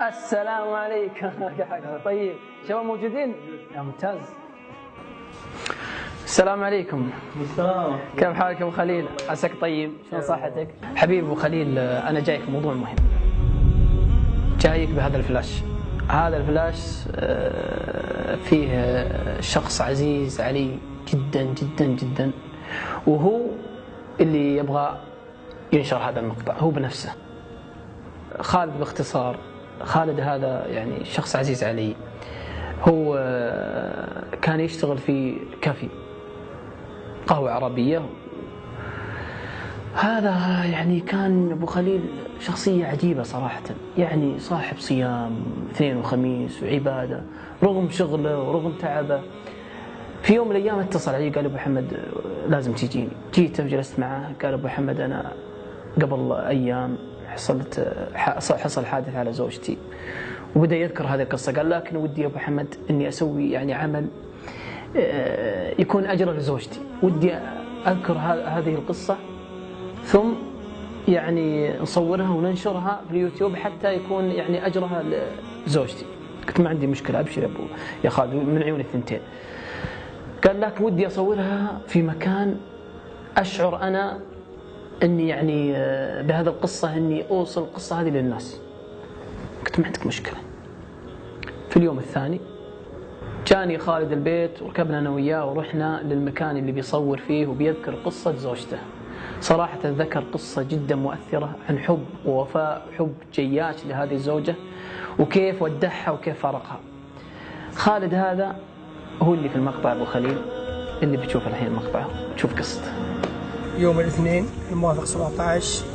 السلام عليكم. طيب شباب موجودين؟ يا ممتاز. السلام عليكم. السلام. كيف حالك ابو خليل؟ عساك طيب؟ شلون صحتك؟ حبيبي ابو خليل، انا جايك بموضوع مهم. جايك بهذا الفلاش. هذا الفلاش فيه شخص عزيز علي جدا جدا جدا، وهو اللي يبغى ينشر هذا المقطع هو بنفسه. خالد باختصار، خالد هذا يعني شخص عزيز علي. هو كان يشتغل في كافي قهوة عربية. هذا يعني كان أبو خليل شخصية عجيبة صراحة، يعني صاحب صيام اثنين وخميس وعبادة رغم شغله ورغم تعبه. في يوم من الأيام اتصل علي قال أبو محمد لازم تجيني. جيت وجلست معه. قال أبو محمد أنا قبل أيام حصل حادث على زوجتي، وبدأ يذكر هذه القصة. قال لكن ودي يا أبو محمد أني أسوي يعني عمل يكون أجر لزوجتي. ودي أذكر هذه القصة ثم يعني نصورها وننشرها في اليوتيوب حتى يكون يعني أجرها لزوجتي. قلت ما عندي مشكلة، أبشر يا خالد من عيون الثنتين. قال لك ودي أصورها في مكان أشعر أنا أني يعني بهذه القصة أني أوصل القصة هذه للناس. قلت ما عندك مشكلة. في اليوم الثاني جاني خالد البيت وركبنا أنا وياه ورحنا للمكان اللي بيصور فيه وبيذكر قصة زوجته. صراحة ذكر قصة جدا مؤثرة عن حب ووفاء، حب جياش لهذه الزوجة، وكيف ودعها وكيف فارقها. خالد هذا هو اللي في المقطع أبو خليل اللي بتشوف الحين المقطع، تشوف قصته. يوم الاثنين الموافق 17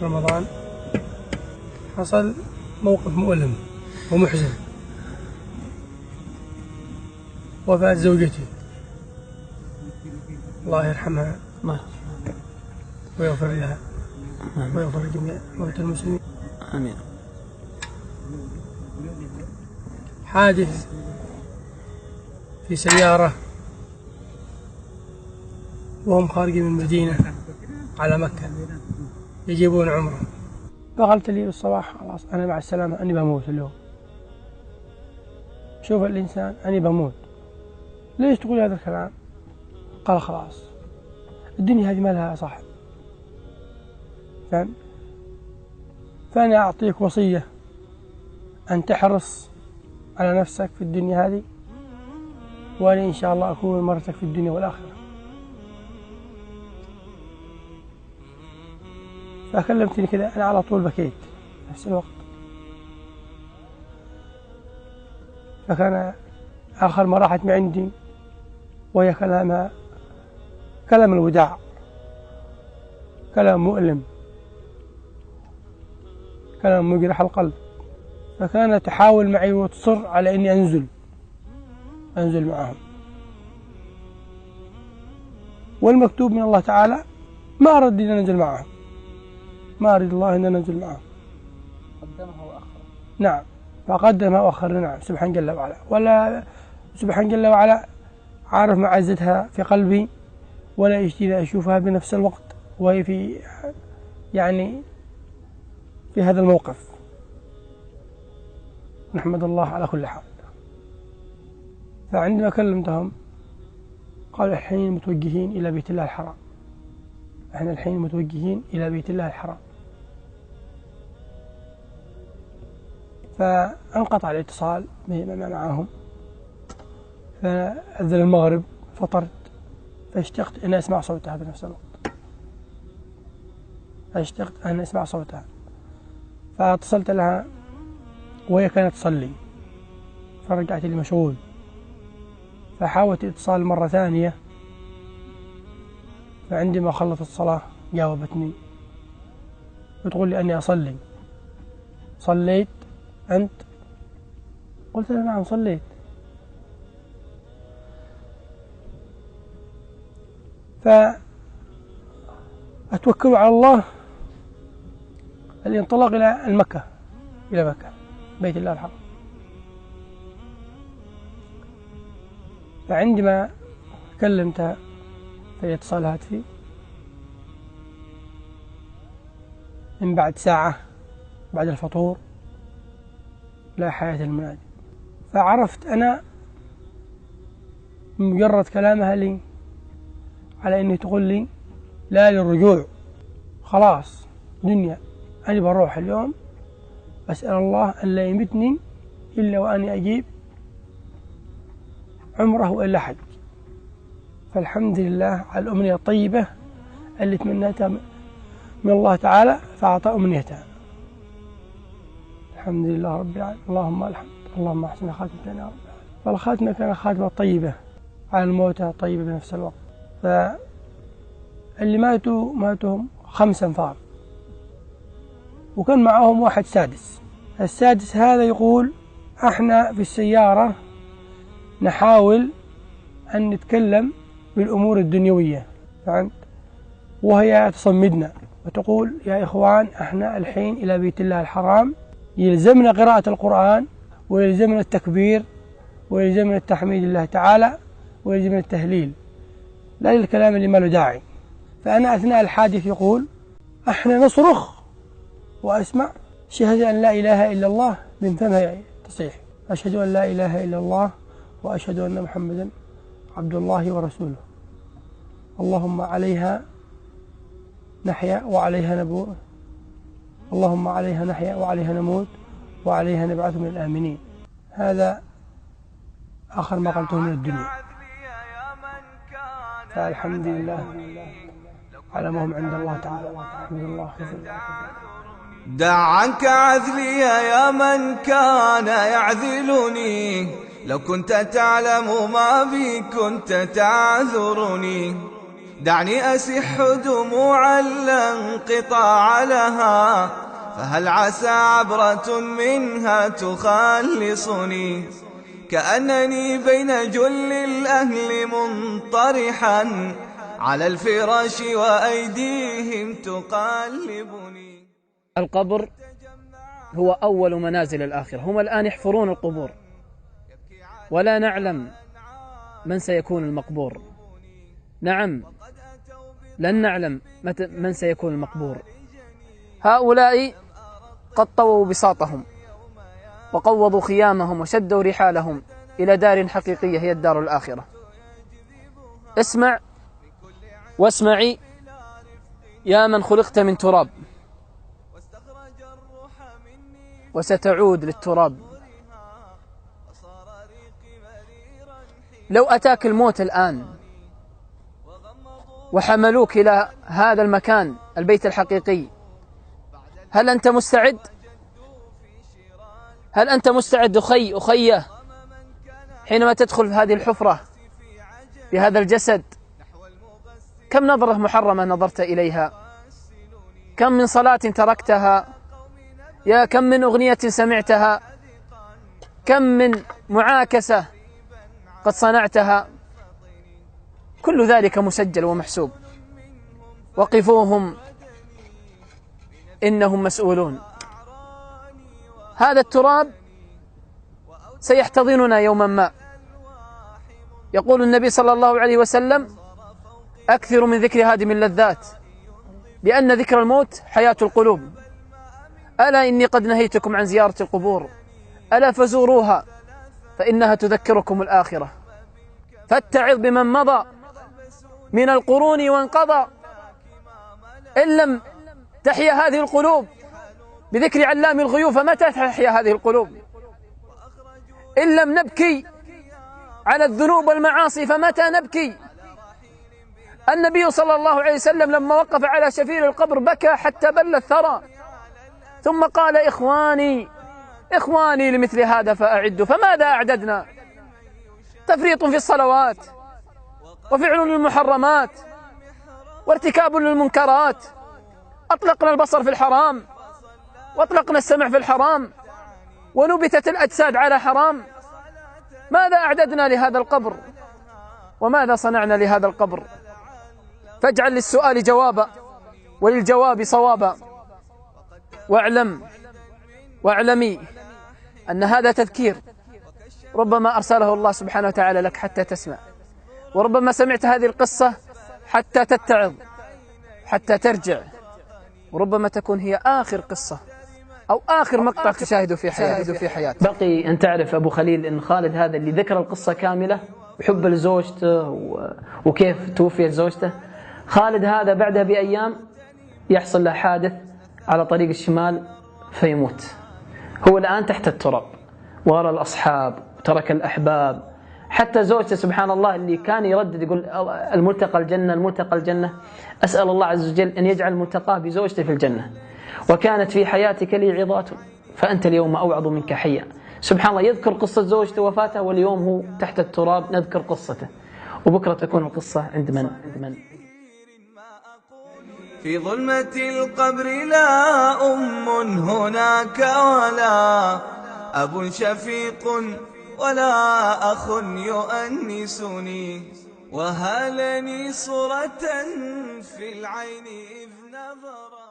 رمضان حصل موقف مؤلم ومحزن، وفاة زوجتي الله يرحمها ويغفر لها ويغفر لجميع موتى المسلمين آمين. حادث في سيارة وهم خارجين من المدينة على مكة يجيبون عمره. فقلت لي الصباح خلاص أنا مع السلامة، أني بموت اليوم. شوف الإنسان أني بموت. ليش تقول هذا الكلام؟ قال خلاص الدنيا هذه ما لها صاحب. فأنا أعطيك وصية أن تحرص على نفسك في الدنيا هذه، وأنا إن شاء الله أكون مرتك في الدنيا والآخرة. فكلمتني كذا أنا على طول بكيت نفس الوقت. فكان آخر ما راحت من عندي وهي كلام الوداع، كلام مؤلم، كلام مجرح القلب. فكانت تحاول معي وتصر على أني أنزل معهم، والمكتوب من الله تعالى ما أرد أن أنزل معهم، ما أريد الله أن ننزل معهم. قدمها وأخر. نعم، فقدمها وأخر. نعم، سبحان جل وعلا. ولا سبحان جل وعلا عارف معزتها في قلبي، ولا يشتهي أشوفها بنفس الوقت وهي في يعني في هذا الموقف. نحمد الله على كل حال. فعندما كلمتهم قالوا الحين متوجهين إلى بيت الله الحرام، احنا الحين متوجهين إلى بيت الله الحرام. فانقطع الاتصال معهم. فأذن المغرب فطرت، فاشتقت أن أسمع صوتها بنفس الوقت، فاشتقت أن أسمع صوتها. فاتصلت لها وهي كانت تصلي، فرجعت لي مشغول. فحاولت الاتصال مرة ثانية، فعندما خلصت الصلاة جاوبتني وتقول لي أني أصلي. صليت أنت؟ قلت لها نعم صليت. فأتوكل على الله الانطلاق إلى مكة بيت الله الحرام. فعندما كلمتها في اتصال هاتفي من بعد ساعة بعد الفطور لا حياة المنادي. فعرفت أنا مجرد كلامها لي على أني تقول لي لا للرجوع، خلاص دنيا أنا بروح اليوم، أسأل الله أن لا يمتني إلا وأني أجيب عمره وإلا حج. فالحمد لله على الأمنية الطيبة اللي تمنيتها من الله تعالى فأعطى أمنيتها. الحمد لله رب العالمين، اللهم الحمد، اللهم أحسن خاتمتنا يا رب. فالخاتمة كانت خاتمة طيبة على الموتى طيبة بنفس الوقت. فاللي ماتوا 5 أنفار، وكان معهم واحد سادس. السادس هذا يقول احنا في السيارة نحاول أن نتكلم بالأمور الدنيوية، فهمت؟ وهي تصمدنا وتقول يا إخوان احنا الحين إلى بيت الله الحرام، يلزمنا قراءة القرآن ويلزمنا التكبير ويلزمنا التحميد لله تعالى ويلزمنا التهليل، لا للكلام اللي ما له داعي. فأنا أثناء الحادث يقول احنا نصرخ وأسمع شهادة أن لا إله إلا الله من فمها تصيح، أشهد أن لا إله إلا الله وأشهد أن محمدا عبد الله ورسوله، اللهم عليها نحيا وعليها نموت، اللهم عليها نحيا وعليها نموت وعليها نبعث من الآمنين. هذا آخر ما قلته من الدنيا. فالحمد لله على ما هم عند الله تعالى. الحمد لله. دع عنك عذلي يا من كان يعذلني، لو كنت تعلم ما بي كنت تعذرني. دعني أسح دموعا لا انقطاع لها، فهل عسى عبرة منها تخلصني. كأنني بين جل الأهل منطرحا على الفراش وأيديهم تقلبني. القبر هو أول منازل الآخرة. هم الآن يحفرون القبور ولا نعلم من سيكون المقبور. نعم، لن نعلم من سيكون المقبور. هؤلاء قد طووا بساطهم وقوضوا خيامهم وشدوا رحالهم إلى دار حقيقية هي الدار الآخرة. اسمع واسمعي يا من خلقت من تراب وستعود للتراب. لو أتاك الموت الآن وحملوك إلى هذا المكان البيت الحقيقي، هل أنت مستعد؟ هل أنت مستعد أخيه حينما تدخل في هذه الحفرة بهذا الجسد؟ كم نظرة محرمة نظرت إليها؟ كم من صلاة تركتها؟ يا كم من أغنية سمعتها؟ كم من معاكسة قد صنعتها؟ كل ذلك مسجل ومحسوب. وقفوهم إنهم مسؤولون. هذا التراب سيحتضننا يوما ما. يقول النبي صلى الله عليه وسلم أكثر من ذكر هادم اللذات، لأن ذكر الموت حياة القلوب. ألا إني قد نهيتكم عن زيارة القبور، ألا فزوروها فإنها تذكركم الآخرة. فاتعظ بمن مضى من القرون وانقضى. إن لم تحيا هذه القلوب بذكر علام الغيوب فمتى تحيا هذه القلوب؟ إن لم نبكي على الذنوب والمعاصي فمتى نبكي؟ النبي صلى الله عليه وسلم لما وقف على شفير القبر بكى حتى بل الثرى، ثم قال إخواني لمثل هذا فأعدوا. فماذا أعددنا؟ تفريط في الصلوات، وفعل للمحرمات، وارتكاب للمنكرات. أطلقنا البصر في الحرام، وأطلقنا السمع في الحرام، ونبتت الأجساد على حرام. ماذا أعددنا لهذا القبر؟ وماذا صنعنا لهذا القبر؟ فاجعل للسؤال جوابا وللجواب صوابا. واعلمي أن هذا تذكير ربما أرسله الله سبحانه وتعالى لك حتى تسمع، وربما سمعت هذه القصة حتى تتعظ، حتى ترجع، وربما تكون هي آخر قصة أو آخر مقطع تشاهده في حياتك. بقي أن تعرف أبو خليل أن خالد هذا اللي ذكر القصة كاملة وحب لزوجته وكيف توفيت زوجته، خالد هذا بعدها بأيام يحصل له حادث على طريق الشمال فيموت. هو الآن تحت التراب وراء الأصحاب، ترك الأحباب، حتى زوجته سبحان الله اللي كان يردد يقول الملتقى الجنة الملتقى الجنة، أسأل الله عز وجل أن يجعل ملتقاه بزوجته في الجنة. وكانت في حياتك لي عظات فأنت اليوم أوعظ منك حيا. سبحان الله، يذكر قصة زوجته وفاته واليوم هو تحت التراب نذكر قصته، وبكرة تكون القصة عند من؟ في ظلمة القبر لا أم هناك ولا أب شفيق ولا أخ يؤنسني، وهالني صورة في العين إذ نظر